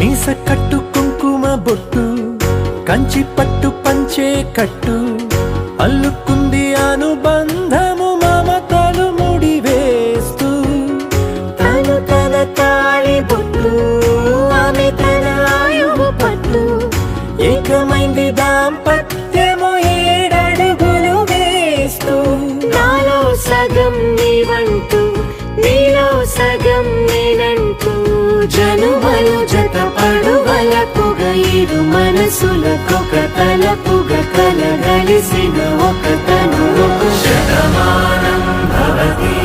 మీస కట్టు కుంకుమ బొట్టు కంచి పట్టు పంచే కట్టు అల్లుకుంది అనుబంధము మమతలు ముడివేస్తూ తను తన తాళి బొట్టు ఆమె తన ఆయువు పట్టు ఏకమైంది దాంపత్యము 7 అడుగులు వేస్తూ నాలో సగం నీవంటూ నీలో సగం నేనంటూ జనుమలు జత పడువలపుగ ఇరు మనసులకొక తలపుగ కలగలిసిన ఒక తను శతమానం భవతి